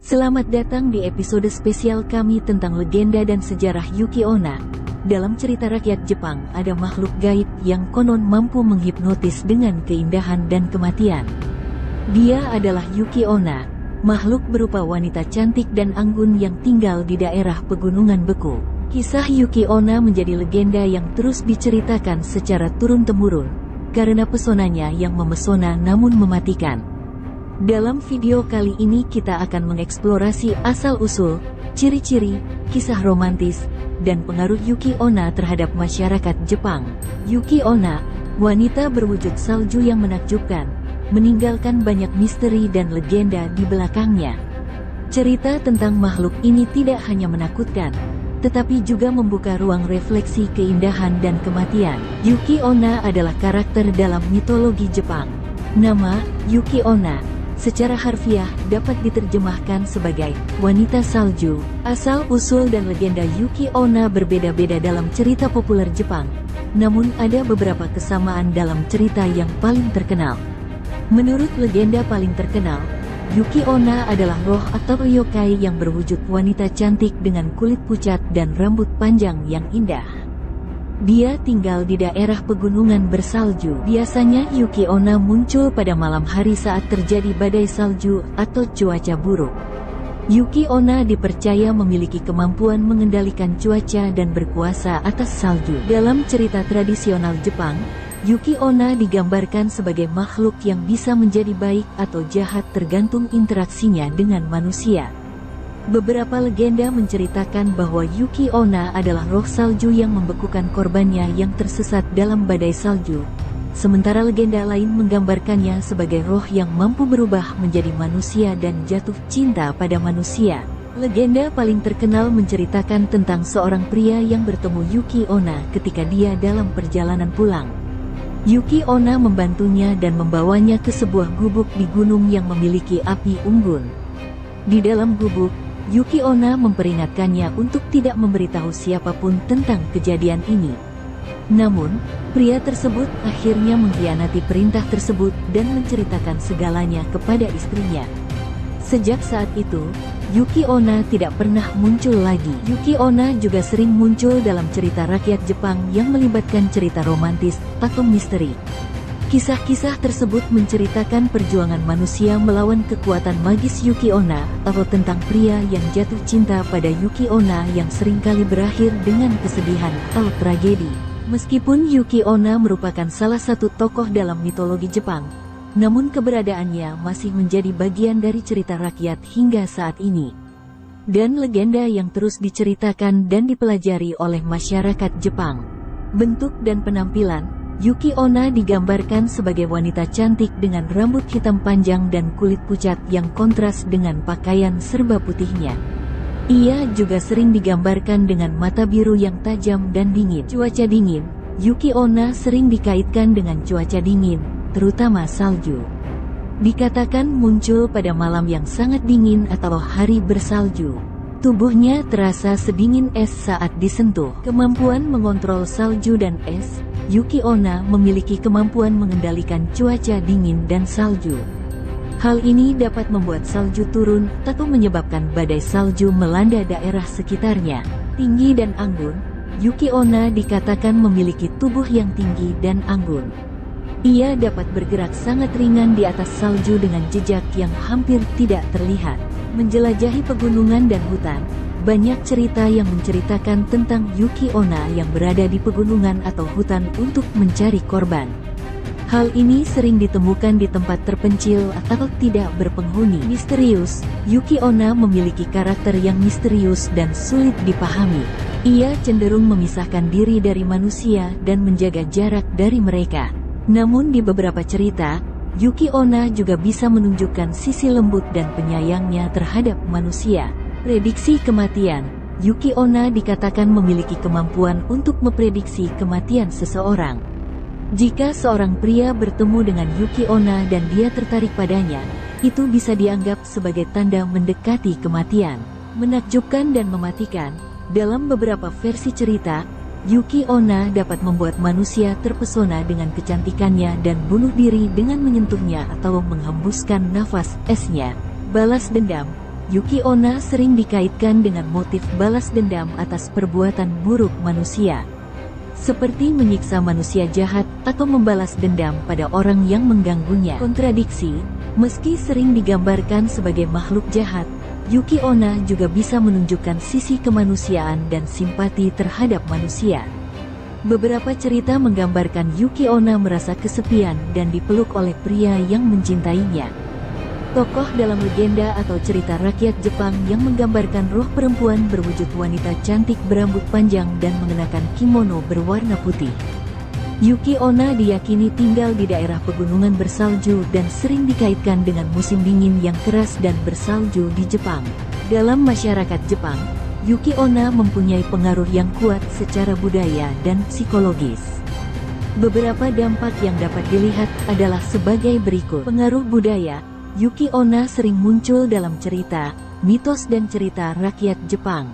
Selamat datang di episode spesial kami tentang legenda dan sejarah Yuki Onna. Dalam cerita rakyat Jepang, ada makhluk gaib yang konon mampu menghipnotis dengan keindahan dan kematian. Dia adalah Yuki Onna, makhluk berupa wanita cantik dan anggun yang tinggal di daerah pegunungan beku. Kisah Yuki Onna menjadi legenda yang terus diceritakan secara turun-temurun, karena pesonanya yang memesona namun mematikan. Dalam video kali ini kita akan mengeksplorasi asal-usul, ciri-ciri, kisah romantis, dan pengaruh Yuki Onna terhadap masyarakat Jepang. Yuki Onna, wanita berwujud salju yang menakjubkan, meninggalkan banyak misteri dan legenda di belakangnya. Cerita tentang makhluk ini tidak hanya menakutkan, tetapi juga membuka ruang refleksi keindahan dan kematian. Yuki Onna adalah karakter dalam mitologi Jepang. Nama, Yuki Onna, secara harfiah dapat diterjemahkan sebagai wanita salju. Asal-usul dan legenda Yuki Onna berbeda-beda dalam cerita populer Jepang, namun ada beberapa kesamaan dalam cerita yang paling terkenal. Menurut legenda paling terkenal, Yuki Onna adalah roh atau yokai yang berwujud wanita cantik dengan kulit pucat dan rambut panjang yang indah. Dia tinggal di daerah pegunungan bersalju. Biasanya Yuki Onna muncul pada malam hari saat terjadi badai salju atau cuaca buruk. Yuki Onna dipercaya memiliki kemampuan mengendalikan cuaca dan berkuasa atas salju. Dalam cerita tradisional Jepang, Yuki Onna digambarkan sebagai makhluk yang bisa menjadi baik atau jahat tergantung interaksinya dengan manusia. Beberapa legenda menceritakan bahwa Yuki Onna adalah roh salju yang membekukan korbannya yang tersesat dalam badai salju, sementara legenda lain menggambarkannya sebagai roh yang mampu berubah menjadi manusia dan jatuh cinta pada manusia. Legenda paling terkenal menceritakan tentang seorang pria yang bertemu Yuki Onna ketika dia dalam perjalanan pulang. Yuki Onna membantunya dan membawanya ke sebuah gubuk di gunung yang memiliki api unggun. Di dalam gubuk, Yuki Onna memperingatkannya untuk tidak memberitahu siapapun tentang kejadian ini. Namun, pria tersebut akhirnya mengkhianati perintah tersebut dan menceritakan segalanya kepada istrinya. Sejak saat itu, Yuki Onna tidak pernah muncul lagi. Yuki Onna juga sering muncul dalam cerita rakyat Jepang yang melibatkan cerita romantis atau misteri. Kisah-kisah tersebut menceritakan perjuangan manusia melawan kekuatan magis Yuki Onna, atau tentang pria yang jatuh cinta pada Yuki Onna yang seringkali berakhir dengan kesedihan atau tragedi. Meskipun Yuki Onna merupakan salah satu tokoh dalam mitologi Jepang, namun keberadaannya masih menjadi bagian dari cerita rakyat hingga saat ini. Dan legenda yang terus diceritakan dan dipelajari oleh masyarakat Jepang. Bentuk dan penampilan, Yuki Onna digambarkan sebagai wanita cantik dengan rambut hitam panjang dan kulit pucat yang kontras dengan pakaian serba putihnya. Ia juga sering digambarkan dengan mata biru yang tajam dan dingin. Cuaca dingin, Yuki Onna sering dikaitkan dengan cuaca dingin, terutama salju. Dikatakan muncul pada malam yang sangat dingin atau hari bersalju. Tubuhnya terasa sedingin es saat disentuh. Kemampuan mengontrol salju dan es, Yuki Onna memiliki kemampuan mengendalikan cuaca dingin dan salju. Hal ini dapat membuat salju turun atau menyebabkan badai salju melanda daerah sekitarnya. Tinggi dan anggun, Yuki Onna dikatakan memiliki tubuh yang tinggi dan anggun. Ia dapat bergerak sangat ringan di atas salju dengan jejak yang hampir tidak terlihat. Menjelajahi pegunungan dan hutan, banyak cerita yang menceritakan tentang Yuki Onna yang berada di pegunungan atau hutan untuk mencari korban. Hal ini sering ditemukan di tempat terpencil atau tidak berpenghuni. Misterius, Yuki Onna memiliki karakter yang misterius dan sulit dipahami. Ia cenderung memisahkan diri dari manusia dan menjaga jarak dari mereka. Namun di beberapa cerita, Yuki Onna juga bisa menunjukkan sisi lembut dan penyayangnya terhadap manusia. Prediksi kematian, Yuki Onna dikatakan memiliki kemampuan untuk memprediksi kematian seseorang. Jika seorang pria bertemu dengan Yuki Onna dan dia tertarik padanya, itu bisa dianggap sebagai tanda mendekati kematian. Menakjubkan dan mematikan, dalam beberapa versi cerita, Yuki Onna dapat membuat manusia terpesona dengan kecantikannya dan bunuh diri dengan menyentuhnya atau menghembuskan nafas esnya. Balas dendam, Yuki Onna sering dikaitkan dengan motif balas dendam atas perbuatan buruk manusia, seperti menyiksa manusia jahat atau membalas dendam pada orang yang mengganggunya. Kontradiksi, meski sering digambarkan sebagai makhluk jahat, Yuki Onna juga bisa menunjukkan sisi kemanusiaan dan simpati terhadap manusia. Beberapa cerita menggambarkan Yuki Onna merasa kesepian dan dipeluk oleh pria yang mencintainya. Tokoh dalam legenda atau cerita rakyat Jepang yang menggambarkan roh perempuan berwujud wanita cantik berambut panjang dan mengenakan kimono berwarna putih. Yuki Onna diyakini tinggal di daerah pegunungan bersalju dan sering dikaitkan dengan musim dingin yang keras dan bersalju di Jepang. Dalam masyarakat Jepang, Yuki Onna mempunyai pengaruh yang kuat secara budaya dan psikologis. Beberapa dampak yang dapat dilihat adalah sebagai berikut. Pengaruh budaya, Yuki Onna sering muncul dalam cerita, mitos dan cerita rakyat Jepang.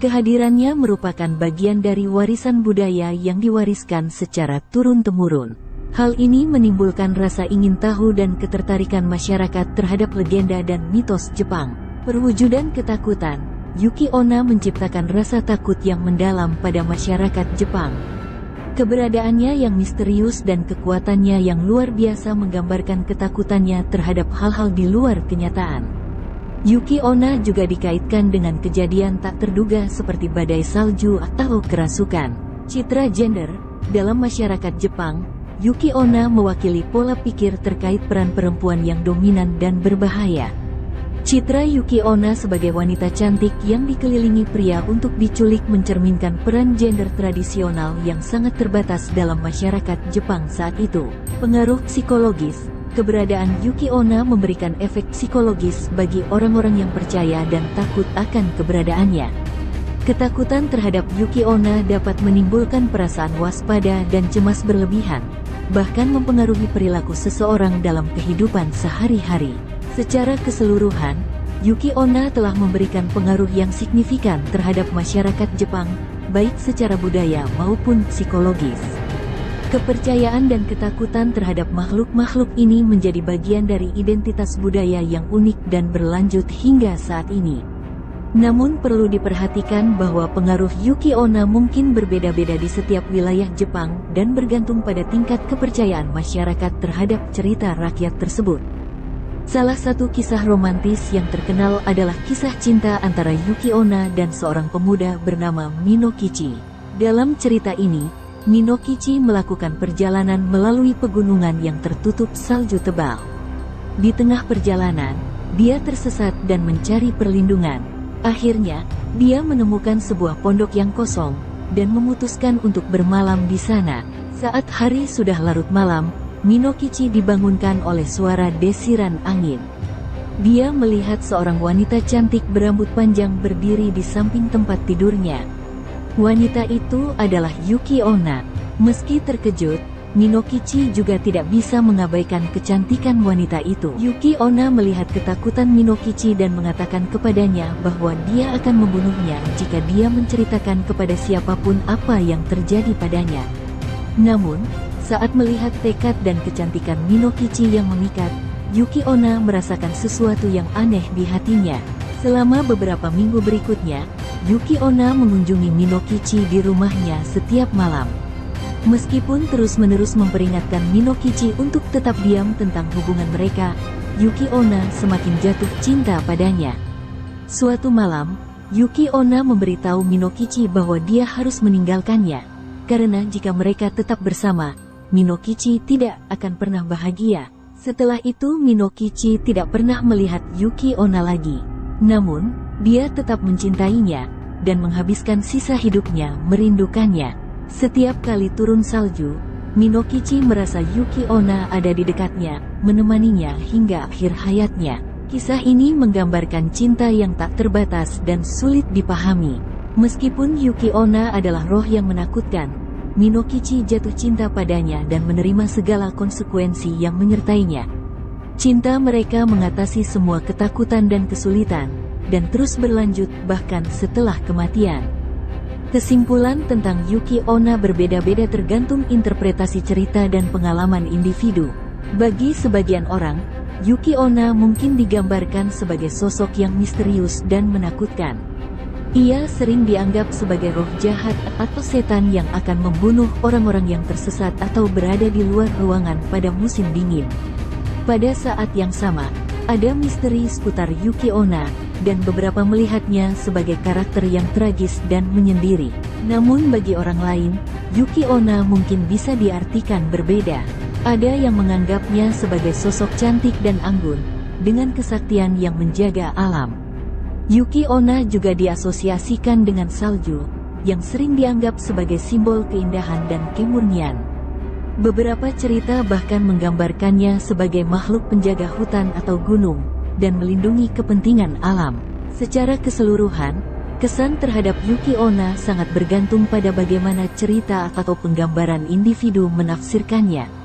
Kehadirannya merupakan bagian dari warisan budaya yang diwariskan secara turun-temurun. Hal ini menimbulkan rasa ingin tahu dan ketertarikan masyarakat terhadap legenda dan mitos Jepang. Perwujudan ketakutan, Yuki Onna menciptakan rasa takut yang mendalam pada masyarakat Jepang. Keberadaannya yang misterius dan kekuatannya yang luar biasa menggambarkan ketakutannya terhadap hal-hal di luar kenyataan. Yuki Onna juga dikaitkan dengan kejadian tak terduga seperti badai salju atau kerasukan. Citra gender, dalam masyarakat Jepang, Yuki Onna mewakili pola pikir terkait peran perempuan yang dominan dan berbahaya. Citra Yuki Onna sebagai wanita cantik yang dikelilingi pria untuk diculik mencerminkan peran gender tradisional yang sangat terbatas dalam masyarakat Jepang saat itu. Pengaruh psikologis, keberadaan Yuki Onna memberikan efek psikologis bagi orang-orang yang percaya dan takut akan keberadaannya. Ketakutan terhadap Yuki Onna dapat menimbulkan perasaan waspada dan cemas berlebihan, bahkan mempengaruhi perilaku seseorang dalam kehidupan sehari-hari. Secara keseluruhan, Yuki Onna telah memberikan pengaruh yang signifikan terhadap masyarakat Jepang, baik secara budaya maupun psikologis. Kepercayaan dan ketakutan terhadap makhluk-makhluk ini menjadi bagian dari identitas budaya yang unik dan berlanjut hingga saat ini. Namun perlu diperhatikan bahwa pengaruh Yuki Onna mungkin berbeda-beda di setiap wilayah Jepang dan bergantung pada tingkat kepercayaan masyarakat terhadap cerita rakyat tersebut. Salah satu kisah romantis yang terkenal adalah kisah cinta antara Yuki Onna dan seorang pemuda bernama Minokichi. Dalam cerita ini, Minokichi melakukan perjalanan melalui pegunungan yang tertutup salju tebal. Di tengah perjalanan, dia tersesat dan mencari perlindungan. Akhirnya, dia menemukan sebuah pondok yang kosong dan memutuskan untuk bermalam di sana. Saat hari sudah larut malam, Minokichi dibangunkan oleh suara desiran angin. Dia melihat seorang wanita cantik berambut panjang berdiri di samping tempat tidurnya. Wanita itu adalah Yuki Onna. Meski terkejut, Minokichi juga tidak bisa mengabaikan kecantikan wanita itu. Yuki Onna melihat ketakutan Minokichi dan mengatakan kepadanya bahwa dia akan membunuhnya jika dia menceritakan kepada siapapun apa yang terjadi padanya. Namun, saat melihat tekad dan kecantikan Minokichi yang memikat, Yuki Onna merasakan sesuatu yang aneh di hatinya. Selama beberapa minggu berikutnya, Yuki Onna mengunjungi Minokichi di rumahnya setiap malam. Meskipun terus-menerus memperingatkan Minokichi untuk tetap diam tentang hubungan mereka, Yuki Onna semakin jatuh cinta padanya. Suatu malam, Yuki Onna memberitahu Minokichi bahwa dia harus meninggalkannya, karena jika mereka tetap bersama, Minokichi tidak akan pernah bahagia. Setelah itu Minokichi tidak pernah melihat Yuki Onna lagi. Namun, dia tetap mencintainya, dan menghabiskan sisa hidupnya merindukannya. Setiap kali turun salju, Minokichi merasa Yuki Onna ada di dekatnya, menemaninya hingga akhir hayatnya. Kisah ini menggambarkan cinta yang tak terbatas dan sulit dipahami. Meskipun Yuki Onna adalah roh yang menakutkan, Minokichi jatuh cinta padanya dan menerima segala konsekuensi yang menyertainya. Cinta mereka mengatasi semua ketakutan dan kesulitan, dan terus berlanjut bahkan setelah kematian. Kesimpulan tentang Yuki Onna berbeda-beda tergantung interpretasi cerita dan pengalaman individu. Bagi sebagian orang, Yuki Onna mungkin digambarkan sebagai sosok yang misterius dan menakutkan. Ia sering dianggap sebagai roh jahat atau setan yang akan membunuh orang-orang yang tersesat atau berada di luar ruangan pada musim dingin. Pada saat yang sama, ada misteri seputar Yuki Onna, dan beberapa melihatnya sebagai karakter yang tragis dan menyendiri. Namun bagi orang lain, Yuki Onna mungkin bisa diartikan berbeda. Ada yang menganggapnya sebagai sosok cantik dan anggun, dengan kesaktian yang menjaga alam. Yuki Onna juga diasosiasikan dengan salju, yang sering dianggap sebagai simbol keindahan dan kemurnian. Beberapa cerita bahkan menggambarkannya sebagai makhluk penjaga hutan atau gunung, dan melindungi kepentingan alam. Secara keseluruhan, kesan terhadap Yuki Onna sangat bergantung pada bagaimana cerita atau penggambaran individu menafsirkannya.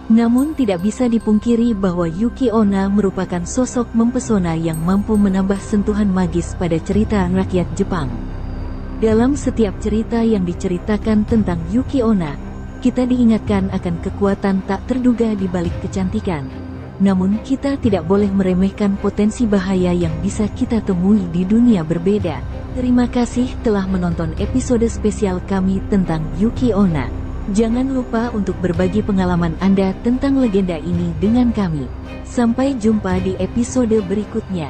Namun tidak bisa dipungkiri bahwa Yuki Onna merupakan sosok mempesona yang mampu menambah sentuhan magis pada cerita rakyat Jepang. Dalam setiap cerita yang diceritakan tentang Yuki Onna, kita diingatkan akan kekuatan tak terduga di balik kecantikan. Namun kita tidak boleh meremehkan potensi bahaya yang bisa kita temui di dunia berbeda. Terima kasih telah menonton episode spesial kami tentang Yuki Onna. Jangan lupa untuk berbagi pengalaman Anda tentang legenda ini dengan kami. Sampai jumpa di episode berikutnya.